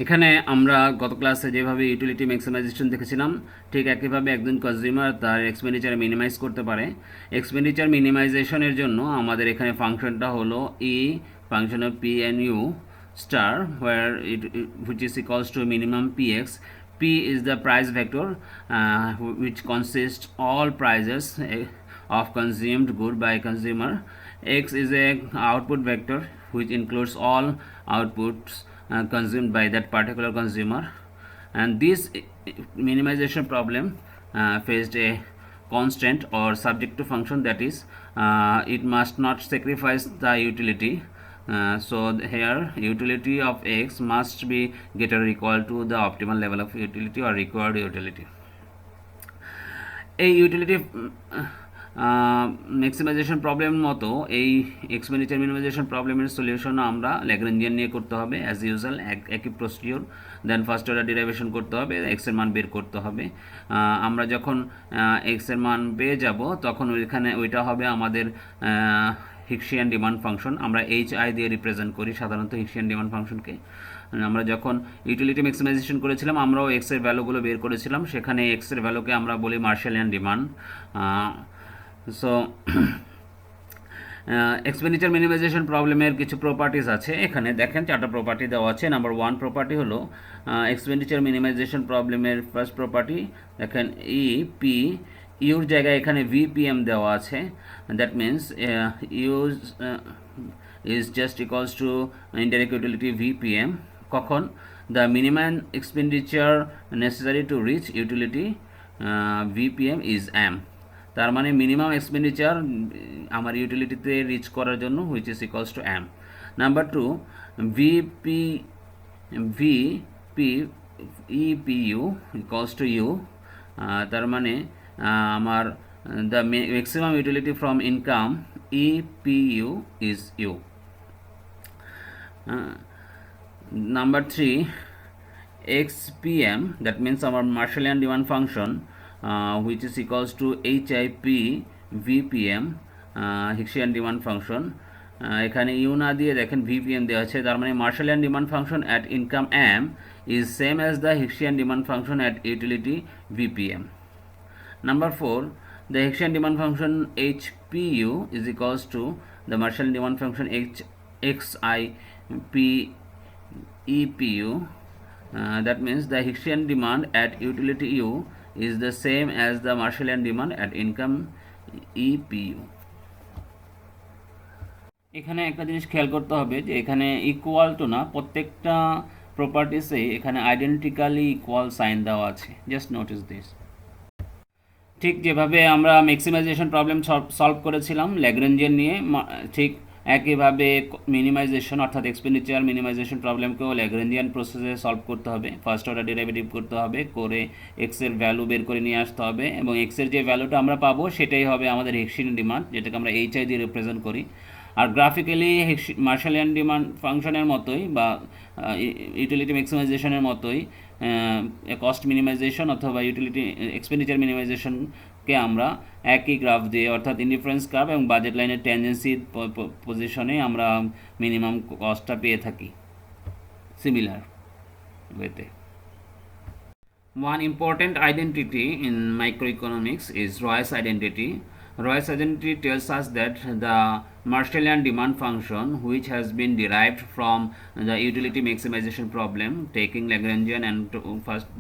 এখানে আমরা গত ক্লাসে যেভাবে ইউটিলিটি ম্যাক্সিমাইজেশন দেখেছিলাম ঠিক একইভাবে একজন কনজিউমার তার এক্সপেন্ডিচার মিনিমাইজ করতে পারে। এক্সপেন্ডিচার মিনিমাইজেশনের জন্য আমাদের এখানে ফাংশনটা হলো function of P and U star where which is equals to minimum px. P is the price vector which consists all prices of consumed good by consumer. X is a output vector which includes all outputs consumed by that particular consumer, and this minimization problem faced a constant or subject to function, that is it must not sacrifice the utility. So here utility of x must be greater or equal to the optimal level of utility or required utility. এই utility maximisation problem মতো এই expenditure minimisation প্রবলেমের সলিউশনও আমরা ল্যাগ্রেঞ্জিয়ান নিয়ে করতে হবে as usual, একই procedure. দেন first order derivation করতে হবে, এক্সের মান বের করতে হবে। আমরা যখন এক্সের মান পেয়ে যাব তখন ওইটা হবে আমাদের হিক্সিয়ান ডিমান্ড ফাংশন। আমরা HI দিয়ে রিপ্রেজেন্ট করি সাধারণত হিক্সিয়ান ডিমান্ড ফাংশনকে। আমরা যখন ইউটিলিটি ম্যাক্সিমাইজেশন করেছিলাম আমরাও এক্সের ভ্যালুগুলো বের করেছিলাম, সেখানে এক্সের ভ্যালুকে আমরা বলি মার্শালিয়ান ডিমান্ড। সো এক্সপেন্ডিচার মিনিমাইজেশন প্রবলেমের কিছু প্রপার্টিজ আছে, এখানে দেখেন চারটা প্রপার্টি দেওয়া আছে। নাম্বার 1 প্রপার্টি হলো এক্সপেন্ডিচার মিনিমাইজেশন প্রবলেমের ফার্স্ট প্রপার্টি দেখেন ইউর জায়গায় এখানে VPM দেওয়া আছে, that means use is just equals to indirect utility VPM কখন the minimum expenditure necessary to reach utility VPM is M, তার মানে মিনিমাম এক্সপেন্ডিচার আমার ইউটিলিটিতে রিচ করার জন্য which is equals two M। Number 2 VP EPU equals to U, তার মানে আমার the maximum utility from income EPU is U. Number 3 XPM, that means our Marshallian demand function which is equals to HIP VPM Hickshian demand function। এখানে you না দিয়ে দেখেন VPM দেওয়া আছে, তার মানে Marshallian demand function at income M is same as the Hickshian demand function at utility VPM. Number 4 the Hickshian demand function HPU is equals to the Marshallian demand function XIP EPU. That means the Hickshian demand at utility U is the same as the Marshallian demand at income EPU. এখানে একটা জিনিস খেয়াল করতে হবে যে এখানে equal to না, প্রত্যেকটা প্রপার্টিসে এখানে আইডেন্টিক্যালি ইকুয়াল সাইন দেওয়া আছে, জাস্ট নোটিস দিস। ঠিক যেভাবে আমরা ম্যাক্সিমাইজেশন প্রবলেম সলভ করেছিলাম ল্যাগ্রেঞ্জিয়ান নিয়ে, ঠিক একইভাবে মিনিমাইজেশন অর্থাৎ এক্সপেন্ডিচার মিনিমাইজেশন প্রবলেমকেও ল্যাগ্রেঞ্জিয়ান প্রসেসে সলভ করতে হবে। ফার্স্ট অর্ডার ডেরিভেটিভ করতে হবে, করে এক্সের ভ্যালু বের করে নিয়ে আসতে হবে, এবং এক্সের যে ভ্যালুটা আমরা পাবো সেটাই হবে আমাদের হিক্সিয়ান ডিমান্ড, যেটাকে আমরা HI দিয়ে রিপ্রেজেন্ট করি। আর গ্রাফিক্যালি মার্শালিয়ান ডিমান্ড ফাংশনের মতোই বা ইউটিলিটি ম্যাক্সিমাইজেশনের মতোই কস্ট মিনিমাইজেশন অথবা ইউটিলিটি এক্সপেন্ডিচার মিনিমাইজেশনকে আমরা একই গ্রাফ দিয়ে অর্থাৎ ইনডিফারেন্স গ্রাফ এবং বাজেট লাইনের টেন্ডেন্সি পজিশনে আমরা মিনিমাম কস্টটা পেয়ে থাকি সিমিলার ওয়েতে। One important identity in microeconomics is Roy's identity. Roy's identity tells us that the Marshallian demand function, which has been derived from the utility maximization problem, taking Lagrangian and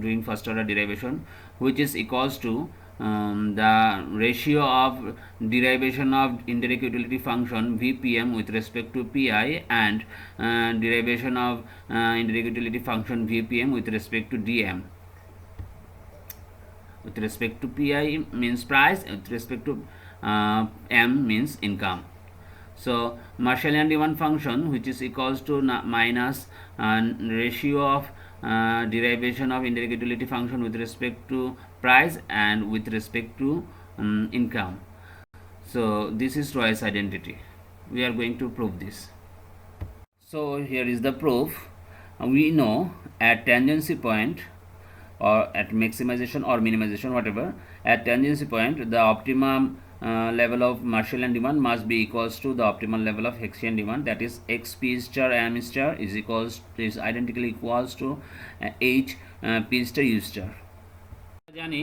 doing first order derivation, which is equals to the ratio of derivation of indirect utility function VPM with respect to PI and derivation of indirect utility function VPM with respect to DM. With respect to PI means price, with respect to M means income. So Marshallian demand function, which is equals to minus ratio of derivation of indirect utility function with respect to price and with respect to income. So this is Roy's identity. We are going to prove this. So here is the proof. We know at tangency point or at maximization or minimization, whatever, at tangency point the optimum level of Marshallian demand must be equals to the optimal level of Hicksian demand, that is x p star m star is identically equals to h p star u star. জানি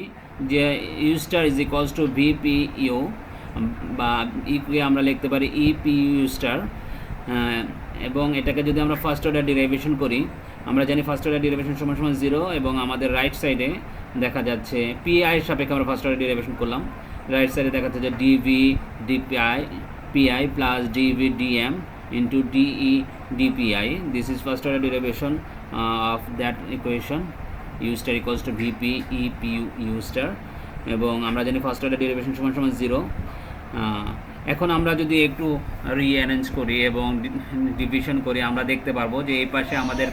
যে U star is equals to VPU বা ইকে আমরা লিখতে পারি ইপিইউ star, এবং এটাকে যদি আমরা ফার্স্ট অর্ডার ডেরিভেশন করি, আমরা জানি ফার্স্ট অর্ডার ডেরিভেশন সমান সমান 0, এবং আমাদের রাইট সাইডে দেখা যাচ্ছে পিআই এর সাপেক্ষে আমরা ফার্স্ট অর্ডার ডেরিভেশন করলাম, রাইট সাইডে দেখা যাচ্ছে DV DPI PI plus DV DM into DE DPI, this is first order derivation of that equation U star equals to VP EPU U star, এবং আমরা জানি ফার্স্ট অর্ডার ডেরিভেশন সমান সমান 0। এখন আমরা যদি একটু রিঅ্যারেঞ্জ করি এবং ডিভিশন করি, আমরা দেখতে পারবো যে এই পাশে আমাদের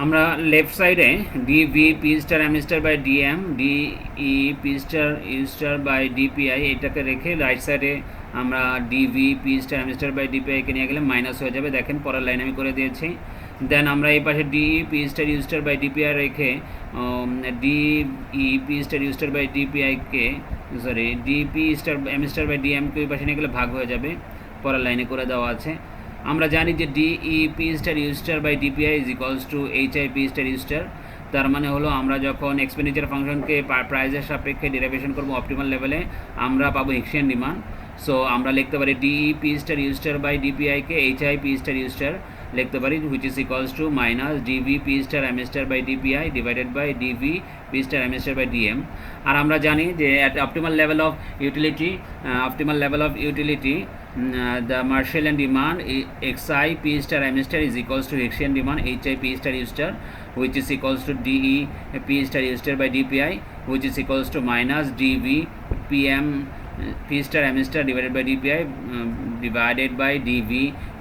আমরা লেফট সাইডে DV P star M star by DM DE P star U star by DPI এটাকে রেখে রাইট সাইডে আমরা DV P star M star by ডিপিআইকে নিয়ে গেলে মাইনাস হয়ে যাবে, দেখেন পরের লাইন আমি করে দিয়েছি। দেন আমরা এই পাশে DE P star U star by DPI রেখে DE P star U star by ডিপিআইকে DP star M star by ডিএমকে ওই পাশে নিয়ে গেলে ভাগ হয়ে যাবে, পরের লাইনে করে দেওয়া আছে। আমরা জানি যে DE P star U star by DPI is equals to HI P star U star, তার মানে হলো আমরা যখন এক্সপেন্ডিচার ফাংশনকে প্রাইজের সাপেক্ষে ডেরিভেশন করবো অপটিমাল লেভেলে, আমরা পাবো হিক্সিয়ান ডিমান্ড। সো আমরা লিখতে পারি DE P star U star by ডিপিআইকে HI P star U star লিখতে পারি, which is equals to minus DV P star M star by DPI divided by DV P star M star by DM. আর আমরা জানি যে at optimal level of utility the Marshallian demand xi p star m star is equals to Hicksian demand hi p star u star, which is equals to de p star u star by dpi, which is equals to minus dv pm p star m star divided by dpi divided by dv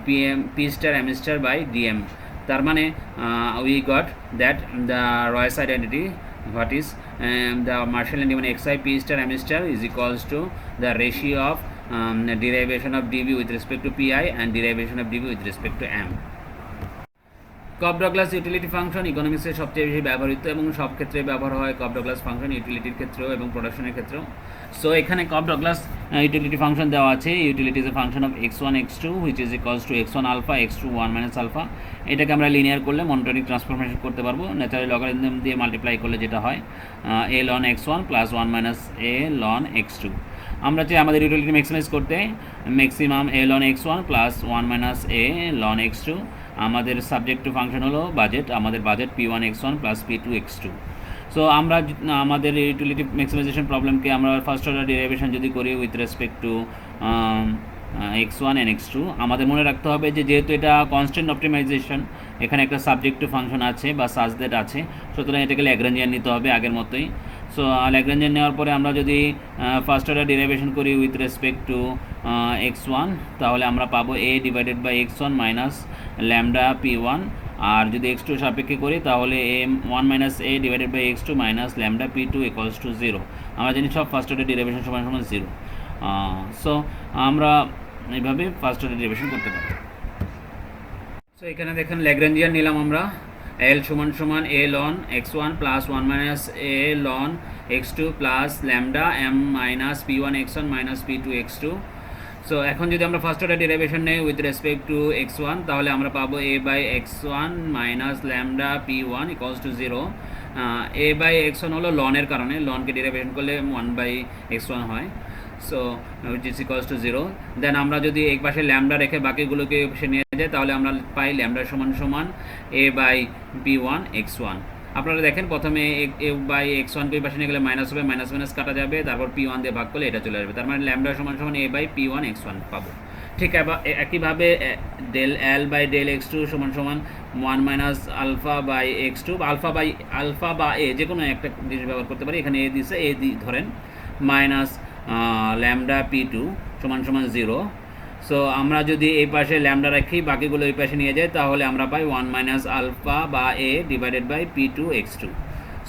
pm p star m star by dm. তার মানে we got that the Royce identity, what is the Marshallian demand xi p star m star is equals to the ratio of derivation of dv with respect to pi and derivation of dv with respect to m. Cobb Douglas utility function ইকোনমিক্সে সবচেয়ে বেশি ব্যবহৃত এবং সব ক্ষেত্রে ব্যবহার হয় কপ-ডগলাস function ইউটিলিটির ক্ষেত্রেও এবং প্রোডাকশনের ক্ষেত্রেও। সো এখানে কপ-ডগলাস ইউটিলিটি ফাংশন দেওয়া আছে, utility is a function of x1 x2 which is equals to x1 alpha x2 1 minus alpha. এটাকে আমরা লিনিয়ার করলে মনোটোনিক ট্রান্সফরমেশন করতে পারবো, ন্যাচারাল লগারিদম দিয়ে মাল্টিপ্লাই করলে যেটা হয় a ln x1 plus 1 minus a ln x2। আমরা চাই আমাদের ইউটিলিটি ম্যাক্সিমাইজ করতে maximum a ln x1 plus 1 minus a ln x2। আমাদের সাবজেক্ট টু ফাংশন হলো বাজেট, আমাদের budget p1 x1 plus p2 x2। So আমরা আমাদের ইউটিলিটি ম্যাক্সিমাইজেশন প্রবলেমকে আমরা ফার্স্ট অর্ডার ডেরিভেশন যদি করি with respect to x1 and x2, আমাদের মনে রাখতে হবে যে যেহেতু এটা কনস্ট্যান্ট অপটিমাইজেশন, এখানে একটা সাবজেক্ট টু ফাংশন আছে বা সাজ দ্যাট আছে, সুতরাং এটাকে ল্যাগ্রাঞ্জিয়ান নিতে হবে আগের মতোই। সো ল্যাগ্রাঞ্জিয়ান নেওয়ার পরে আমরা যদি ফার্স্ট অর্ডার ডেরিভেশন করি উইথ রেসপেক্ট টু x1, তাহলে আমরা পাবো a divided by x1 minus lambda p1, আর যদি x2 সাপেক্ষে করি তাহলে a1 minus a divided by x2 minus lambda p2 equals to 0। আমরা জানি সব ফার্স্ট অর্ডার ডেরিভেশন সমান সমান 0। সো আমরা এইভাবে ফার্স্ট অর্ডার ডেরিভেশন করতে পারি। সো এখানে দেখেন ল্যাগ্রাঞ্জিয়ান নিলাম আমরা, L সমান সমান a ln x1 plus 1 minus a ln x2 plus lambda m minus p1 x1 minus p2 x2। So এখন যদি আমরা ফার্স্ট অর্ডার ডেরিভেশন নেই উইথ রেসপেক্ট টু x1, তাহলে আমরা পাবো a by x1 minus lambda p1 equals to 0। a by x1 হলো লনের কারণে, লনকে derivation করলে 1 বাই x1 হয়, so which is equals to 0। দেন আমরা যদি এক পাশে ল্যামডা রেখে বাকিগুলোকে পাশে নিয়ে যাই তাহলে আমরা পাই ল্যামডা সমান সমান a বাই p1 x1। আপনারা দেখেন প্রথমে a বাই x1কে পাশে নিয়ে গেলে মাইনাস হবে, মাইনাস মাইনাস কাটা যাবে, তারপর p1 দিয়ে ভাগ করলে এটা চলে আসবে, তার মানে ল্যামডা সমান সমান a বাই p1 x1 পাবো। ঠিক একইভাবে del l by del x2 সমান সমান 1 minus alpha by x2, alpha বা a যে কোনো একটা জিনিস ব্যবহার করতে পারি, এখানে a দিছে, a ধরেন মাইনাস ল্যামডা p2 সমান সমান 0। সো আমরা যদি এই পাশে ল্যামডা রাখি বাকিগুলো এই পাশে নিয়ে যাই তাহলে আমরা পাই 1 মাইনাস আলফা বা a divided by p2 x2।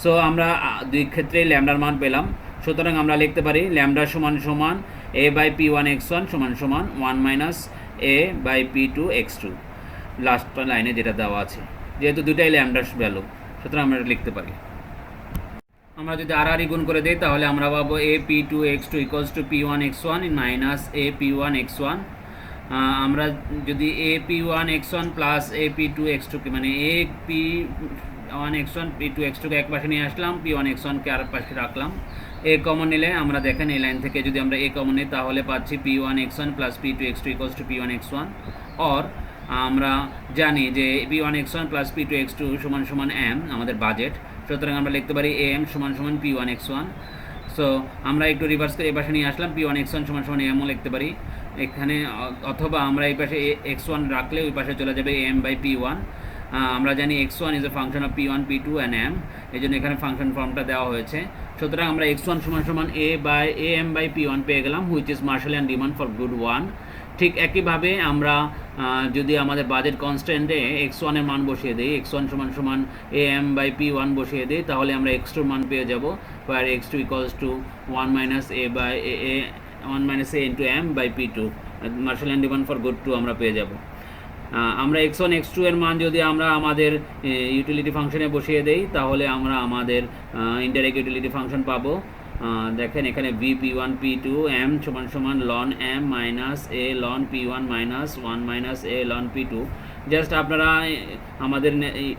So আমরা দুই ক্ষেত্রেই ল্যামডার মান পেলাম, সুতরাং আমরা লিখতে পারি ল্যামডা সমান সমান a বাই p1 x1 সমান সমান 1 minus a by p2 x2, last লাইনে যেটা দেওয়া আছে, যেহেতু দুটাই ল্যামডার ভ্যালু সুতরাং আমরা লিখতে পারি। আমরা যদি আর গুণ করে দিই তাহলে আমরা পাবো A P two X two equals to P one X one minus A P one X one. আমরা যদি A P one X one plus A P two X টুকে মানে A P one X one P two X টুকে এক পাশে নিয়ে আসলাম, P one x ওয়ানকে আর পাশে রাখলাম। এ কমন নিলে আমরা দেখেন এই লাইন থেকে যদি আমরা এ কমন নিই তাহলে পাচ্ছি P one X one plus P two X two equals to P one X one. Or আমরা জানি যে P one X one plus P two X two সমান সমান এম আমাদের বাজেট, সুতরাং আমরা লিখতে পারি এ এম সমান সমান P one X one. So আমরা একটু রিভার্স করে এই পাশে নিয়ে আসলাম, পি ওয়ান এক্স ওয়ান সমান সমান এমও লিখতে পারি এখানে, অথবা আমরা এই পাশে এক্স ওয়ান রাখলে ওই পাশে চলে যাবে এম বাই পি ওয়ান। আমরা জানি X one is a function of P one P two and M, এই জন্য এখানে ফাংশন ফর্মটা দেওয়া হয়েছে। সুতরাং আমরা এক্স ওয়ান সমান সমান A M by P one পেয়ে গেলাম, হুইচ ইজ মার্শাল অ্যান্ড রিমান ফর গুড ওয়ান। ঠিক একইভাবে আমরা যদি আমাদের বাজেট কনস্ট্যান্টে এক্স ওয়ানের মান বসিয়ে দিই, এক্স ওয়ান সমান সমান A M by P one বসিয়ে দিই, তাহলে আমরা এক্স টুর মান পেয়ে যাব, where X two equals to one minus A by A one minus A into M by P two, Marshallian রিমান ফর গুড টু আমরা পেয়ে যাব। আমরা এক্স ওয়ান এক্স টু এর মান যদি আমরা আমাদের ইউটিলিটি ফাংশনে বসিয়ে দেই তাহলে আমরা আমাদের ইনডাইরেক্ট ইউটিলিটি ফাংশন পাবো। দেখেন এখানে V P one P two M সমান সমান ln M minus A ln P one minus one minus A ln P two. Just আপনারা আমাদের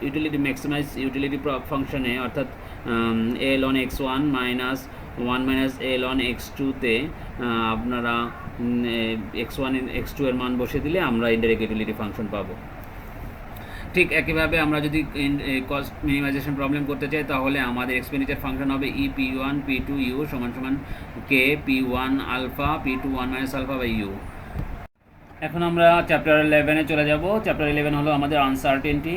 ইউটিলিটি ম্যাক্সিমাইজ ইউটিলিটি ফাংশনে অর্থাৎ A ln X one minus one minus A ln X টুতে আপনারা x one x two এর মান বসিয়ে দিলে আমরা ইনডাইরেক্ট ইউটিলিটি ফাংশন পাবো। ঠিক একইভাবে আমরা যদি কস্ট মিনিমাইজেশন প্রবলেম করতে চাই তাহলে আমাদের এক্সপেন্ডিচার ফাংশন হবে E P one P two U সমান সমান K P one alpha P two one minus alpha by U. এখন আমরা চ্যাপ্টার 11-এ চলে যাব। চ্যাপ্টার 11 হলো আমাদের uncertainty.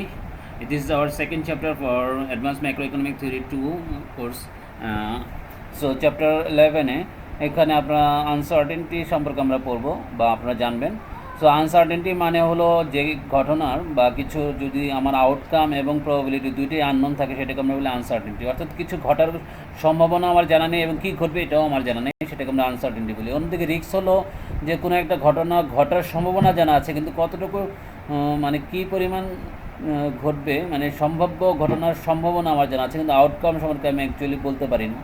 It is our second chapter for advance macro economic theory 2 course. So chapter 11-এ এখানে আপনারা আনসার্টেনটি সম্পর্কে আমরা পড়ব বা আপনারা জানবেন। সো আনসার্টেনটি মানে হলো যে ঘটনার বা কিছু যদি আমার আউটকাম এবং প্রবাবিলিটি দুইটাই আননোন থাকে সেটাকে আমরা বলি আনসার্টেনটি, অর্থাৎ কিছু ঘটার সম্ভাবনা আমার জানা নেই এবং কী ঘটবে এটাও আমার জানা নেই, সেটাকে আমরা আনসার্টেনটি বলি। অন্যদিকে রিস্ক হলো যে কোনো একটা ঘটনা ঘটার সম্ভাবনা জানা আছে কিন্তু কতটুকু মানে কী পরিমাণ ঘটবে মানে সম্ভাব্য ঘটনার সম্ভাবনা আমার জানা আছে কিন্তু আউটকাম সম্পর্কে আমি অ্যাকচুয়ালি বলতে পারি না,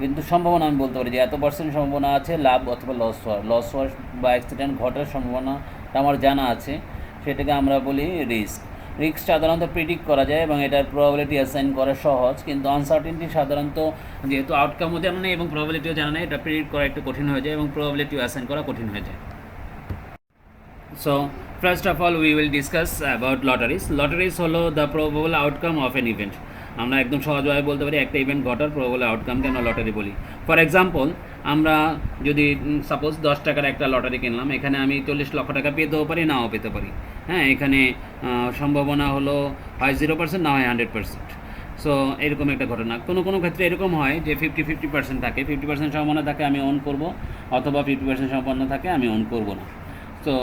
কিন্তু সম্ভাবনা আমি বলতে পারি যে এত % সম্ভাবনা আছে লাভ অথবা লস হওয়ার বা অ্যাক্সিডেন্ট ঘটার সম্ভাবনাটা আমার জানা আছে, সেটাকে আমরা বলি রিস্ক সাধারণত প্রিডিক্ট করা যায় এবং এটার প্রবাবিলিটি অ্যাসাইন করা সহজ, কিন্তু আনসার্টেনটি সাধারণত যেহেতু আউটকামও জানা নেই এবং প্রবাবিলিটিও জানা নেই এটা প্রিডিক্ট করা একটু কঠিন হয়ে যায় এবং প্রবাবিলিটিও অ্যাসাইন করা কঠিন হয়ে যায়। So first of all we will discuss about lotteries. Lotteries হলো the probable outcome of an event. আমরা একদম সহজভাবে বলতে পারি একটা ইভেন্ট ঘটার প্রবাবল আউটকামকে আমরা লটারি বলি। ফর এক্সাম্পল আমরা যদি সাপোজ 10 টাকার একটা লটারি কিনলাম, এখানে আমি 40 লক্ষ টাকা পেতেও পারি নাও পেতে পারি। হ্যাঁ, এখানে সম্ভাবনা হলো হয় 0% না হয় 100%। সো এরকম একটা ঘটনা। কোনো ক্ষেত্রে এরকম হয় যে 50-50% থাকে, 50% সম্ভাবনা থাকে আমি অন করব অথবা 50% সম্ভাবনা থাকে আমি অন করব না। তো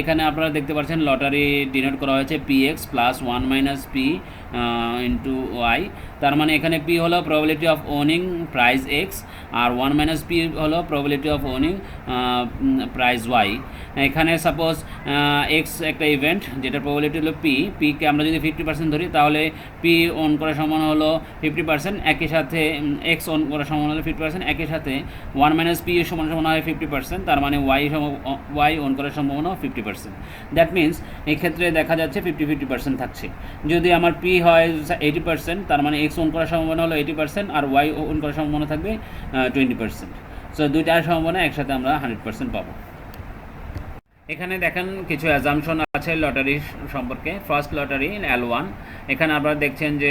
এখানে আপনারা দেখতে পাচ্ছেন লটারি ডিনোট করা হয়েছে px plus 1 minus P into Y. তার মানে এখানে পি হলো probability of owning price X আর 1 মাইনাস পি হলো probability of owning price Y. এখানে সাপোজ এক্স একটা ইভেন্ট যেটার প্রবাবিলিটি হলো পিকে আমরা যদি 50% ধরি তাহলে পি অন করার সম্ভাবনা হলো 50%, একই সাথে এক্স অন করার সম্ভাবনা হলো 50%, একই সাথে 1 মাইনাস পি সমান হয় 50%, তার মানে ওয়াই অন করার সম্ভাবনা 50%। দ্যাট মিনস এই ক্ষেত্রে দেখা যাচ্ছে 50-50% থাকছে। যদি আমার পি হয় 80% তার মানে এক্স অন করার সম্ভাবনা হলো 80% আর ওয়াই অন করার সম্ভাবনা থাকবে 20%। সো দুইটার সম্ভাবনা একসাথে আমরা 100% পাবো। এখানে দেখেন কিছু অ্যাজাম্পশন আছে লটারি সম্পর্কে। ফার্স্ট লটারি L1, এখানে আপনারা দেখছেন যে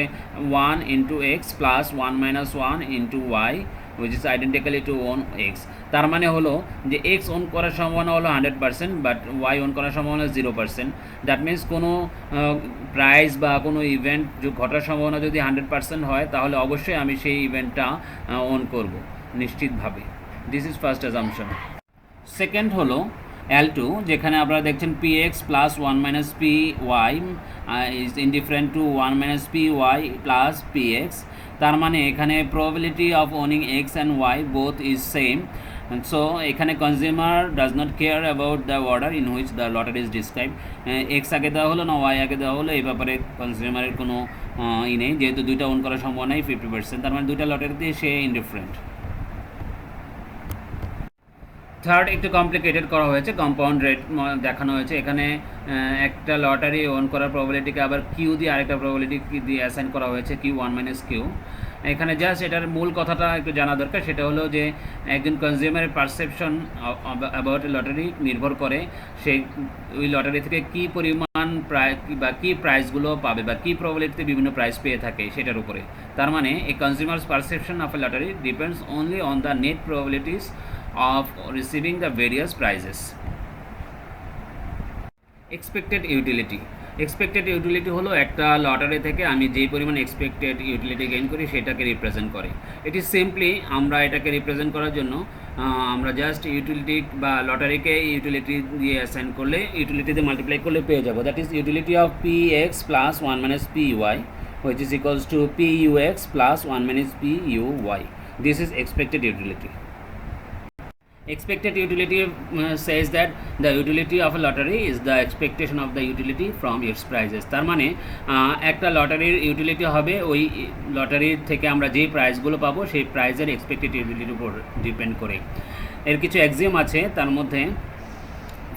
1 into X plus 1 minus 1 into Y which is identically to own x। তার মানে হলো যে x অন করার সম্ভাবনা হলো 100% বাট y অন করার সম্ভাবনা 0%। দ্যাট মিনস কোনো প্রাইজ বা কোনো ইভেন্ট ঘটার সম্ভাবনা যদি 100% হয় তাহলে অবশ্যই আমি সেই ইভেন্টটা অন করব নিশ্চিতভাবে। This is first assumption. Second হলো L2, যেখানে আপনারা দেখছেন px plus 1 minus P Y is indifferent to 1 minus P Y plus px। তার মানে এখানে probability of owning X and Y both is same. So এখানে consumer does not care about the order in which the lottery is describe. X আগে দেওয়া হলো না Y আগে দেওয়া হলো এই ব্যাপারে কনজিউমারের কোনো ই নেই, যেহেতু দুইটা ওন করার সম্ভাবনাই 50%, তার মানে দুইটা লটারিতে সে ইনডিফারেন্ট। থার্ড একটু কমপ্লিকেটেড করা হয়েছে, কম্পাউন্ড রেট দেখানো হয়েছে। এখানে একটা লটারি ওন করার প্রবাবিলিটিকে আবার কিউ দিয়ে আরেকটা প্রবাবিলিটি দিয়ে অ্যাসাইন করা হয়েছে, কিউ ওয়ান মাইনাস কিউ। এখানে জাস্ট এটার মূল কথাটা একটু জানা দরকার, সেটা হলো যে একজন কনজিউমারের পারসেপশন অ্যাবাউট লটারি নির্ভর করে সেই ওই লটারি থেকে কী পরিমাণ বা কী প্রাইসগুলো পাবে বা কী প্রবাবিলিটিতে বিভিন্ন প্রাইস পেয়ে থাকে সেটার উপরে। তার মানে a consumer's perception of a lottery depends only on the net probabilities of receiving the various prizes. Expected utility. Expected utility হলো একটা লটারি থেকে আমি যেই পরিমাণ এক্সপেক্টেড ইউটিলিটি গেইন করি সেটাকে রিপ্রেজেন্ট করে। এটি সিম্পলি আমরা এটাকে রিপ্রেজেন্ট করার জন্য আমরা জাস্ট ইউটিলিটি বা লটারিকে ইউটিলিটি দিয়ে অ্যাসাইন করলে, ইউটিলিটিতে মাল্টিপ্লাই করলে পেয়ে যাবো। That is utility of P X plus one minus P Y which is equals to P U X plus one minus P U Y. This is expected utility. Expected utility says that the utility of a lottery is the expectation of the utility from its prizes. তার মানে একটা লটারির utility হবে ওই লটারির থেকে আমরা যেই প্রাইসগুলো পাবো সেই প্রাইজের এক্সপেক্টেড ইউটিলিটির উপর ডিপেন্ড করে। এর কিছু এক্সিওম আছে, তার মধ্যে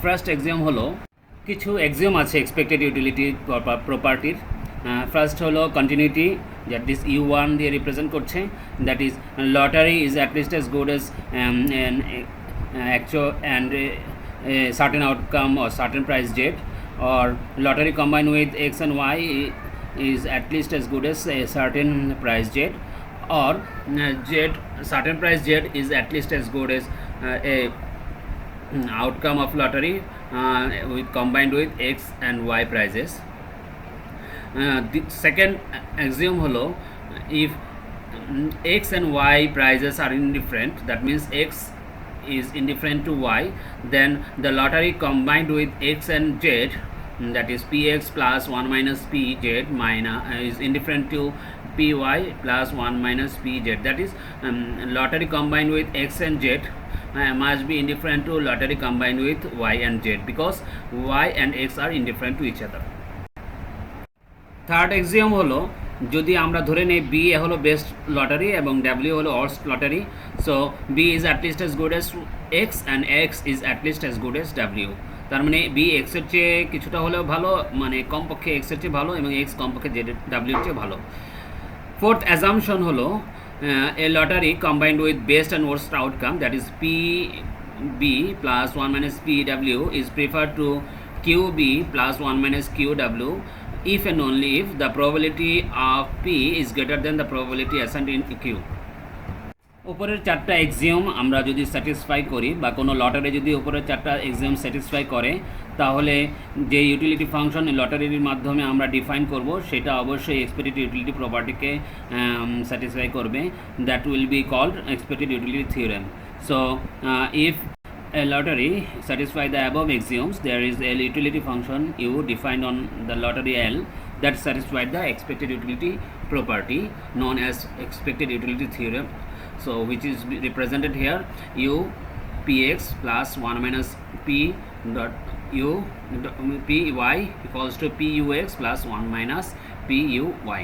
ফার্স্ট এক্সিওম হলো, কিছু এক্সিওম আছে এক্সপেক্টেড ইউটিলিটি প্রপার্টির। ফার্স্ট হলো continuity, that is U one দিয়ে রিপ্রেজেন্ট করছে। That is lottery is at least as good as actual and a certain outcome or certain price z, or lottery combined with x and y is at least as good as a certain price z, or z certain price z is at least as good as a outcome of lottery with combined with x and y prices. The second axiom holo, if x and y prices are indifferent, that means x is indifferent to y, then the lottery combined with x and z, that is px plus 1 minus pz is indifferent to py plus 1 minus pz. That is lottery combined with x and z must be indifferent to lottery combined with y and z, because y and x are indifferent to each other. Third axiom হলো, যদি আমরা ধরে নেই B হলো best lottery এবং W হলো worst lottery, so B is at least as good as X and X is at least as good as W. তার মানে বি এক্সের চেয়ে কিছুটা হলেও ভালো, মানে কমপক্ষে এক্সের চেয়ে ভালো, এবং এক্স কমপক্ষে জেড ডাব্লিউর চেয়ে ভালো। ফোর্থ অ্যাজাম্পশন হলো, a lottery combined with best and worst outcome, that is P B plus one minus P W is prefer to Q B plus one minus Q W if and only if the probability of P is greater than the probability assigned in Q. উপরের চারটা এক্সিওম আমরা যদি satisfy করি, বা কোনো lottery যদি উপরের চারটা এক্সিওম স্যাটিসফাই করে, তাহলে যে ইউটিলিটি ফাংশন লটারির মাধ্যমে আমরা ডিফাইন করব সেটা অবশ্যই এক্সপেক্টেড ইউটিলিটি প্রপার্টিকে স্যাটিসফাই করবে। That will be called expected utility theorem. So if a lottery satisfy the above axioms, there is a utility function u defined on the lottery L that satisfied the expected utility property known as expected utility theorem. So which is represented here, u px plus 1 minus p dot u py equals to pux plus 1 minus puy.